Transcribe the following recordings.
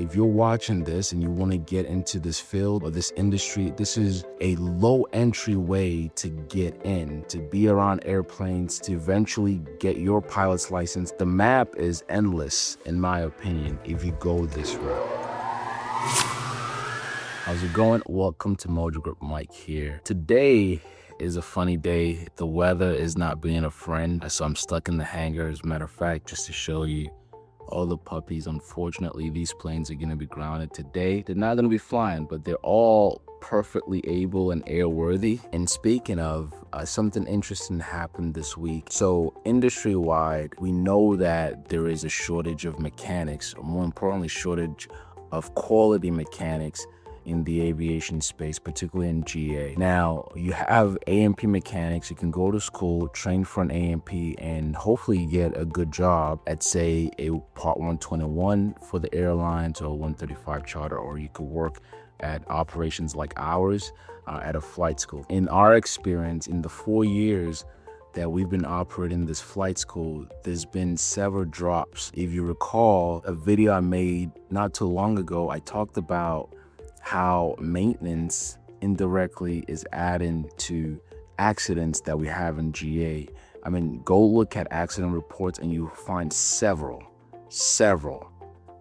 if you're watching this and you want to get into this field or this industry, this is a low entry way to get in, to be around airplanes, to eventually get your pilot's license. The map is endless, in my opinion, if you go this route. How's it going? Welcome to MojoGrip. Mike here. Today is a funny day. The weather is not being a friend, so I'm stuck in the hangar. As a matter of fact, just to show you all the puppies, unfortunately, these planes are going to be grounded today. They're not going to be flying, but they're all perfectly able and airworthy. And speaking of, something interesting happened this week. So industry-wide, we know that there is a shortage of mechanics, or more importantly, shortage of quality mechanics in the aviation space, particularly in GA. Now, you have A&P mechanics. You can go to school, train for an A&P, and hopefully get a good job at, say, a Part 121 for the airlines or 135 charter, or you could work at operations like ours at a flight school. In our experience, in the 4 years that we've been operating this flight school, there's been several drops. If you recall a video I made not too long ago, I talked about how maintenance indirectly is adding to accidents that we have in GA. I mean, go look at accident reports and you find several,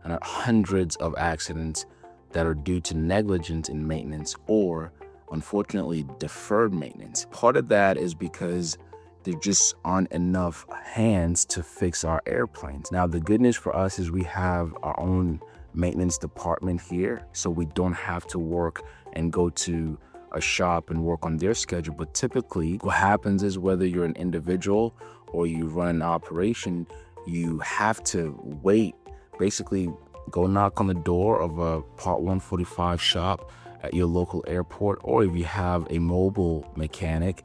and hundreds of accidents that are due to negligence in maintenance or, unfortunately, deferred maintenance. Part of that is because there just aren't enough hands to fix our airplanes. Now, the good news for us is we have our own maintenance department here, so we don't have to work and go to a shop and work on their schedule. But typically what happens is, whether you're an individual or you run an operation, you have to wait, basically go knock on the door of a Part 145 shop at your local airport, or if you have a mobile mechanic,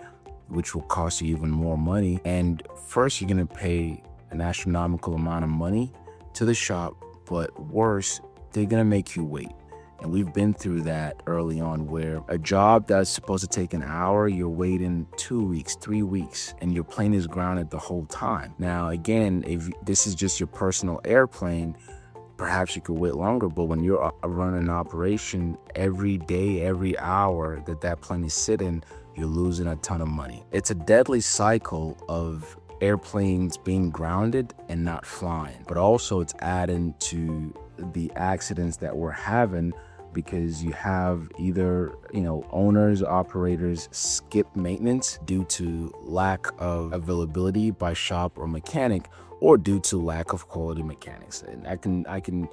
which will cost you even more money. And first, you're gonna pay an astronomical amount of money to the shop, but worse, they're gonna make you wait. And we've been through that early on, where a job that's supposed to take an hour, you're waiting 2 weeks, 3 weeks, and your plane is grounded the whole time. Now, again, if this is just your personal airplane, perhaps you could wait longer, but when you're running an operation every day, every hour that plane is sitting, you're losing a ton of money. It's a deadly cycle of airplanes being grounded and not flying, but also it's adding to the accidents that we're having, because you have either, owners, operators skip maintenance due to lack of availability by shop or mechanic, or due to lack of quality mechanics. And I can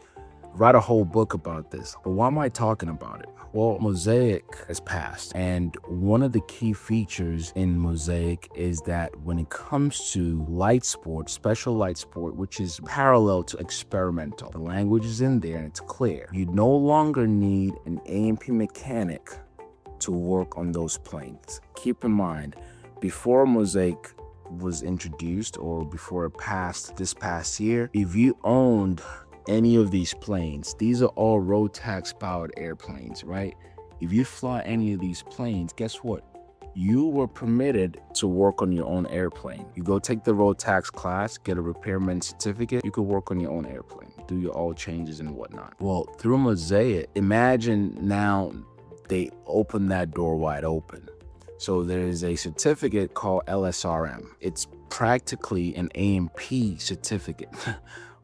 write a whole book about this, but why am I talking about it? Well, MoSAIC has passed, and one of the key features in MoSAIC is that when it comes to light sport, special light sport, which is parallel to experimental, the language is in there and it's clear. You no longer need an A&P mechanic to work on those planes. Keep in mind, before MoSAIC was introduced, or before it passed this past year, if you owned any of these planes, these are all road tax powered airplanes, right? If you fly any of these planes, guess what? You were permitted to work on your own airplane. You go take the road tax class, get a repairman certificate, you could work on your own airplane, do your oil changes and whatnot. Well, through MoSAIC, imagine now they open that door wide open. So there is a certificate called LSRM. It's practically an A&P certificate,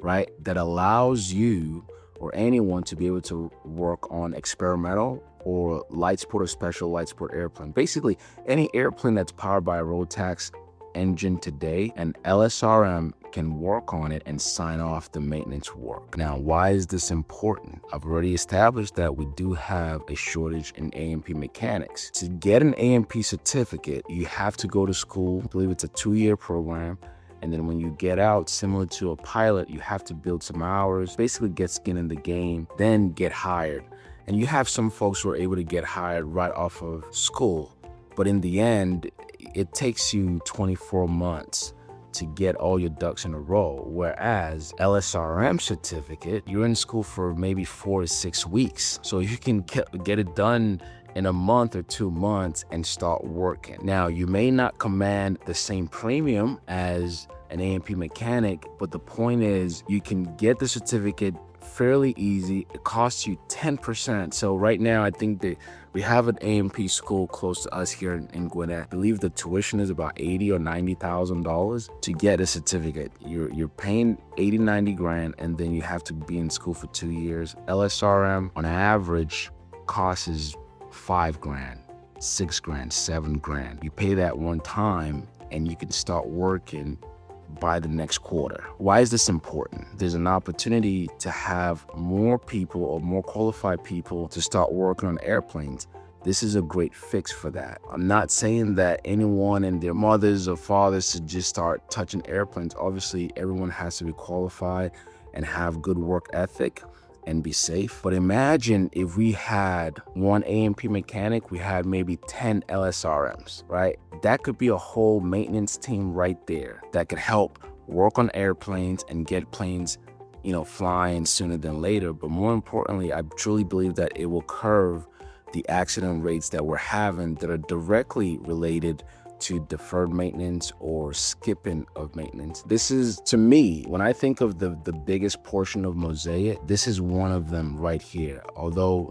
right? That allows you or anyone to be able to work on experimental or light sport or special light sport airplane. Basically, any airplane that's powered by a road tax engine today, and LSRM can work on it and sign off the maintenance work. Now, why is this important? I've already established that we do have a shortage in A&P mechanics. To get an A&P certificate, you have to go to school. I believe it's a 2-year program. And then when you get out, similar to a pilot, you have to build some hours, basically get skin in the game, then get hired. And you have some folks who are able to get hired right off of school. But in the end, it takes you 24 months to get all your ducks in a row. Whereas LSRM certificate, you're in school for maybe 4 to 6 weeks. So you can get it done in a month or 2 months and start working. Now, you may not command the same premium as an A&P mechanic, but the point is you can get the certificate fairly easy. It costs you 10%. So right now, I think that we have an A&P school close to us here in Gwinnett. I believe the tuition is about $80,000 or $90,000 to get a certificate. You're paying 80, 90 grand, and then you have to be in school for 2 years. LSRM on average costs is 5 grand, 6 grand, 7 grand. You pay that one time and you can start working by the next quarter. Why is this important? There's an opportunity to have more people or more qualified people to start working on airplanes. This is a great fix for that. I'm not saying that anyone and their mothers or fathers should just start touching airplanes. Obviously, everyone has to be qualified and have good work ethic and be safe. But imagine if we had one A&P mechanic, we had maybe 10 LSRMs, right? That could be a whole maintenance team right there that could help work on airplanes and get planes, flying sooner than later. But more importantly, I truly believe that it will curb the accident rates that we're having that are directly related to deferred maintenance or skipping of maintenance. This is, to me, when I think of the biggest portion of MosaIC, this is one of them right here. Although,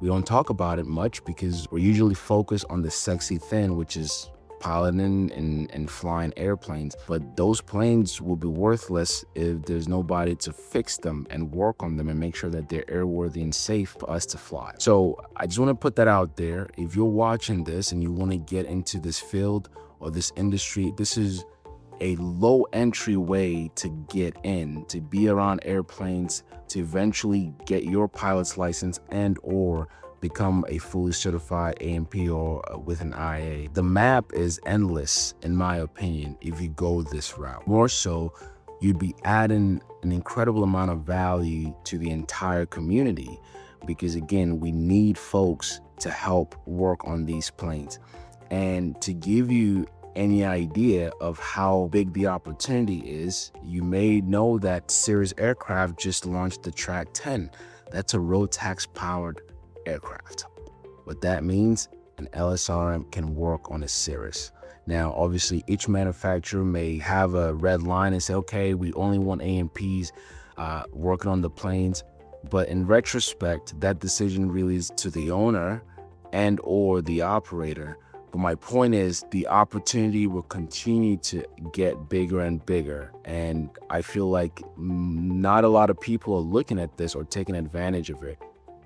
we don't talk about it much because we're usually focused on the sexy thing, which is piloting and flying airplanes. But those planes will be worthless if there's nobody to fix them and work on them and make sure that they're airworthy and safe for us to fly. So I just want to put that out there. If you're watching this and you want to get into this field or this industry, this is a low entry way to get in, to be around airplanes, to eventually get your pilot's license and or become a fully certified A&P or with an IA. The map is endless, in my opinion, if you go this route. More so, you'd be adding an incredible amount of value to the entire community because, again, we need folks to help work on these planes. And to give you any idea of how big the opportunity is, you may know that Cirrus Aircraft just launched the Track 10. That's a Rotax-powered aircraft. What that means, an LSRM can work on a Cirrus. Now, obviously, each manufacturer may have a red line and say, okay, we only want A&Ps working on the planes. But in retrospect, that decision really is to the owner and or the operator. But my point is the opportunity will continue to get bigger and bigger. And I feel like not a lot of people are looking at this or taking advantage of it.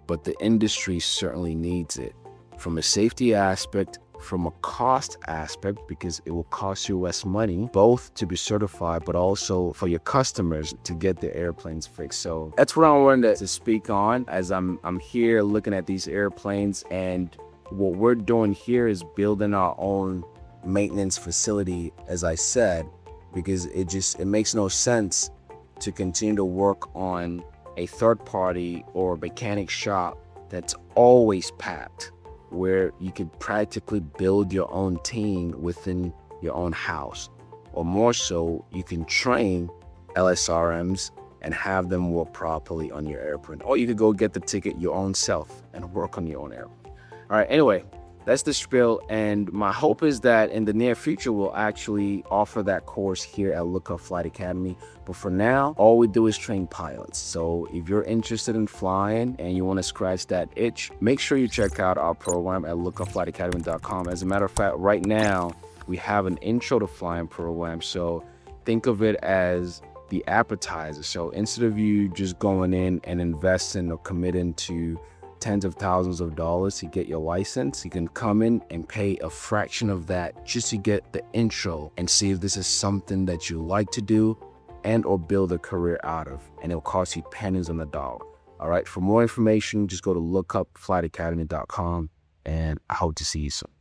But the industry certainly needs it from a safety aspect, from a cost aspect, because it will cost you less money, both to be certified, but also for your customers to get their airplanes fixed. So that's what I wanted to speak on as I'm here looking at these airplanes. And what we're doing here is building our own maintenance facility, as I said, because it makes no sense to continue to work on a third party or mechanic shop that's always packed, where you could practically build your own team within your own house. Or more so, you can train LSRMs and have them work properly on your airplane. Or you could go get the ticket your own self and work on your own airplane. All right, anyway, that's the spiel. And my hope is that in the near future, we'll actually offer that course here at Lookup Flight Academy. But for now, all we do is train pilots. So if you're interested in flying and you want to scratch that itch, make sure you check out our program at lookupflightacademy.com. As a matter of fact, right now, we have an intro to flying program. So think of it as the appetizer. So instead of you just going in and investing or committing to tens of thousands of dollars to get your license, you can come in and pay a fraction of that just to get the intro and see if this is something that you like to do and or build a career out of, and it'll cost you pennies on the dollar. All right, for more information, just go to lookupflightacademy.com, and I hope to see you soon.